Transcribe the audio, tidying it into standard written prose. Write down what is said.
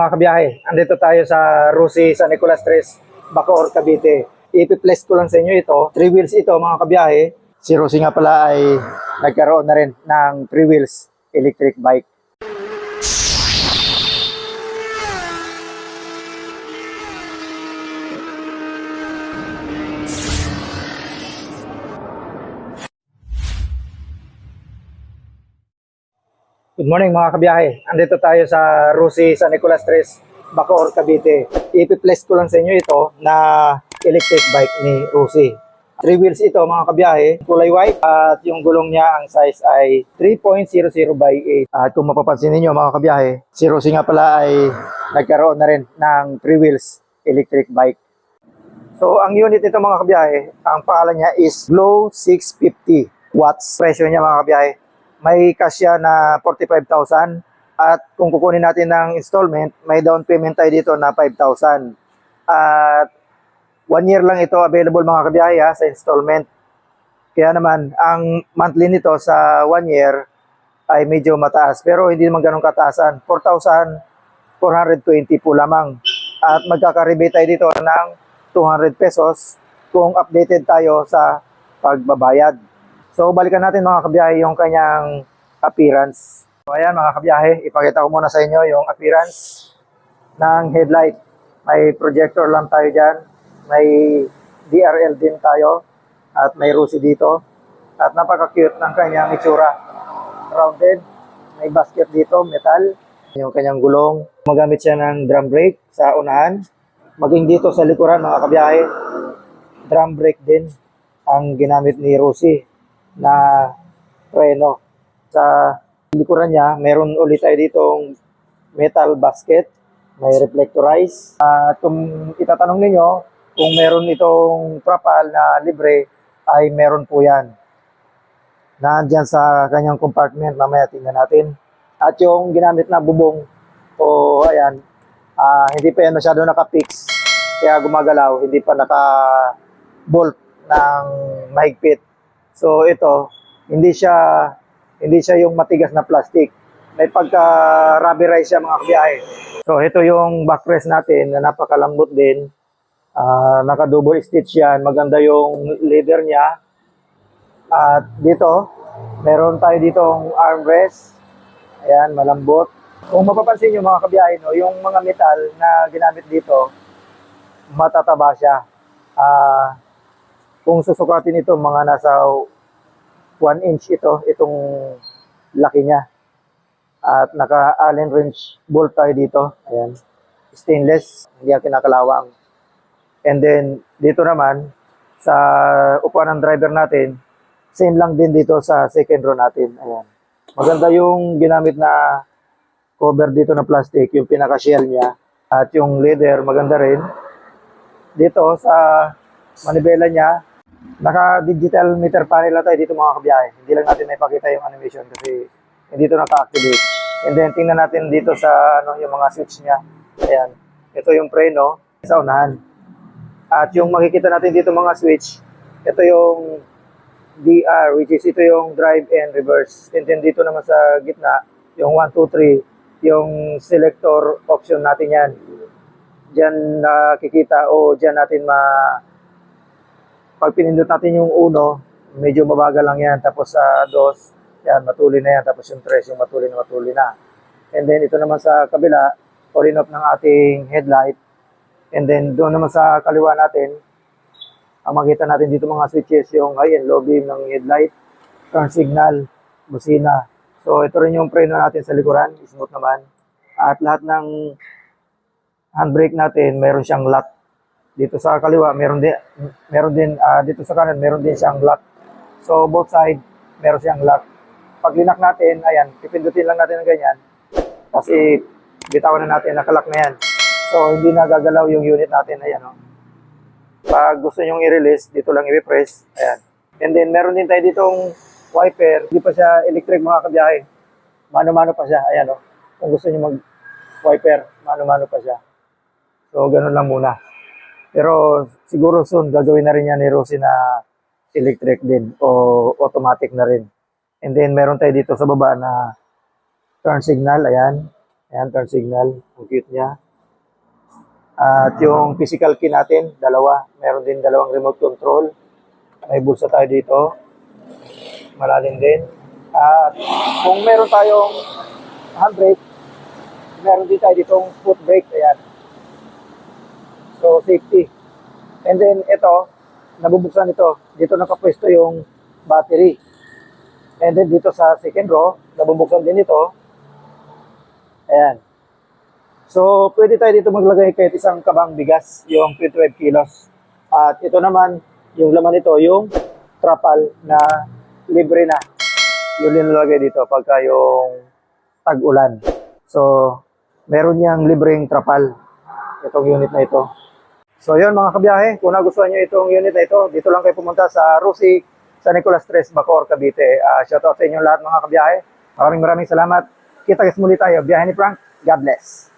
Mga kabiyahe, andito tayo sa Rusi San Nicolas Tres, Bacoor, Cavite. Ipi-place ko lang sa inyo ito. 3 wheels ito mga kabiyahe. Si Rusi nga pala ay nagkaroon na rin ng 3 wheels electric bike. Good morning mga kabiyahe. Andito tayo sa Rusi San Nicolas Tres, Bacoor, Cavite. Ipi-place ko lang sa inyo ito na electric bike ni Rusi. 3 wheels ito mga kabiyahe, kulay white at yung gulong niya ang size ay 3.00 by 8. At kung mapapansin niyo mga kabiyahe, si Rusi nga pala ay nagkaroon na rin ng 3 wheels electric bike. So ang unit nito mga kabiyahe, ang pangalan niya is Glow 650 watts. Presyo niya mga kabiyahe, may cash siya na 45,000 at kung kukunin natin ng installment, may down payment tayo dito na 5,000. At 1 year lang ito available mga kabiyahe sa installment. Kaya naman, ang monthly nito sa 1 year ay medyo mataas. Pero hindi naman ganun kataasan. 4,420 po lamang. At magkaka-rebate tayo dito ng 200 pesos kung updated tayo sa pagbabayad. So, balikan natin mga kabiyahe yung kanyang appearance. So, ayan mga kabiyahe, ipakita ko muna sa inyo yung appearance ng headlight. May projector lang tayo dyan. May DRL din tayo. At may Rusi dito. At napaka-cute ng kanyang itsura. Rounded. May basket dito, metal. Yung kanyang gulong. Magamit siya ng drum brake sa unahan. Maging dito sa likuran mga kabiyahe, drum brake din ang ginamit ni Rusi na preno. Sa likuran niya, meron ulit tayo ditong metal basket, may reflectorize. At kung itatanong ninyo, kung meron itong propel na libre, ay meron po yan. Nandyan sa kanyang compartment, mamaya tingnan natin. At yung ginamit na bubong, o ayan, hindi pa yan masyado naka-fix, kaya gumagalaw, hindi pa naka-bolt ng mahigpit. So ito, hindi siya yung matigas na plastic. May pagka-rubberize siya mga kabiyahe. So ito yung backrest natin na napakalambot din. Naka-double stitch yan. Maganda yung leather niya. At dito, meron tayo ditong armrest. Ayan, malambot. Kung mapapansin nyo mga kabiyahe, no, yung mga metal na ginamit dito, matataba siya. Kung susukatin ito, mga nasa 1 inch itong laki niya. At naka-Allen wrench bolt tayo dito. Ayan. Stainless, hindi yan kinakalawang. And then, dito naman, sa upuan ng driver natin, same lang din dito sa second row natin. Ayan. Maganda yung ginamit na cover dito na plastic, yung pinaka-shell niya. At yung leather, maganda rin. Dito sa manibela niya, naka-digital meter panel na tayo dito mga kabiyahe. Hindi lang natin naipakita yung animation kasi hindi ito naka-activate. And then tingnan natin dito sa yung mga switch niya. Ayan. Ito yung preno sa unahan. At yung makikita natin dito mga switch, ito yung DR, which is ito yung drive and reverse. And then dito naman sa gitna, yung 1, 2, 3, yung selector option natin yan. Diyan nakikita o diyan natin pag pinindot natin yung 1, medyo mabagal lang yan. Tapos sa 2, yan, matuloy na yan. Tapos yung 3, yung matuloy na. And then ito naman sa kabila, on off ng ating headlight. And then doon naman sa kaliwa natin, ang makita natin dito mga switches, yung high and low beam ng headlight, turn signal, busina. So ito rin yung preno natin sa likuran, smooth naman. At lahat ng handbrake natin, meron siyang lock. Dito sa kaliwa, meron din dito sa kanan, meron din siyang lock. So both side, meron siyang lock. Pag linak natin, ayan, pipindutin lang natin ng ganyan. Kasi bitawan na natin, nakalock na yan. So hindi na gagalaw yung unit natin, ayan o. Pag gusto nyong i-release, dito lang i-press, ayan. And then meron din tayo ditong wiper, hindi pa siya electric mga kabiyahe. Mano-mano pa siya, ayan o. Kung gusto nyo mag-wiper, mano-mano pa siya. So ganun lang muna. Pero siguro soon gagawin na rin yan ni Rusi na electric din o automatic na rin. And then meron tayo dito sa baba na turn signal, ayan. Ayan, turn signal. Ang cute niya. At yung physical key natin, dalawa. Meron din dalawang remote control. May bulsa tayo dito. Malalim din. At kung meron tayong handbrake, meron din tayo ditong foot brake. Ayan. So, safety. And then, ito, nabubuksan ito. Dito nakapwesto yung battery. And then, dito sa second row, nabubuksan din ito. Ayan. So, pwede tayo dito maglagay kahit isang kabang bigas, yung 25 kilos. At ito naman, yung laman nito, yung trapal na libre na. Yung linalagay dito pagka yung tag-ulan. So, meron niyang libreng trapal, itong unit na ito. So, yun mga kabiyahe, kung nagustuhan nyo itong unit na ito, dito lang kayo pumunta sa Rusi, San Nicolas Tres, Bacoor, Cavite. Shoutout sa inyo lahat mga kabiyahe. Maraming salamat. Kita-kits muli tayo. Biyahe ni Frank. God bless.